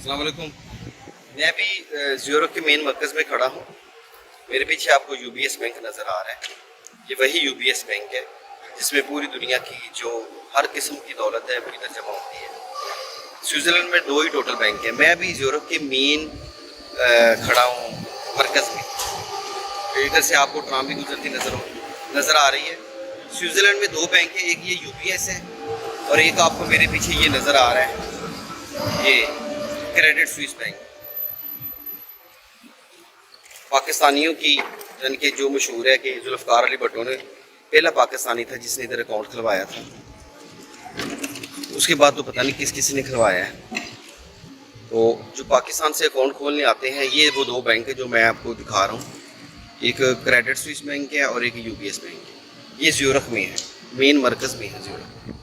अस्सलाम वालेकुम। मैं अभी ज़्यूरिख के मेन मरकज़ में खड़ा हूँ। मेरे पीछे आपको यूबीएस बैंक नज़र आ रहा है। ये वही यूबीएस बैंक है जिसमें पूरी दुनिया की जो हर किस्म की दौलत है वो इधर जमा होती है। स्विट्ज़रलैंड में 2 ही टोटल बैंक है। मैं अभी ज़्यूरिख के मेन खड़ा हूँ मरकज़ में। तो इधर से आपको ट्राम भी गुजरती नज़र आ रही है। स्विट्ज़रलैंड में 2 बैंक है, एक ये यूबीएस है और एक आपको मेरे पीछे ये नज़र आ रहा है, ये क्रेडिट स्विस बैंक। पाकिस्तानियों की यानी कि जो मशहूर है कि जुल्फ़कार अली भुट्टो ने पहला पाकिस्तानी था जिसने इधर अकाउंट खुलवाया था। उसके बाद तो पता नहीं किस किसी ने खुलवाया है। तो जो पाकिस्तान से अकाउंट खोलने आते हैं ये वो 2 बैंक है जो मैं आपको दिखा रहा हूँ। एक क्रेडिट स्विस बैंक है और एक यूबीएस बैंक है। ये ज़्यूरिख में है, मेन मरकज़ में है ज़्यूरिख।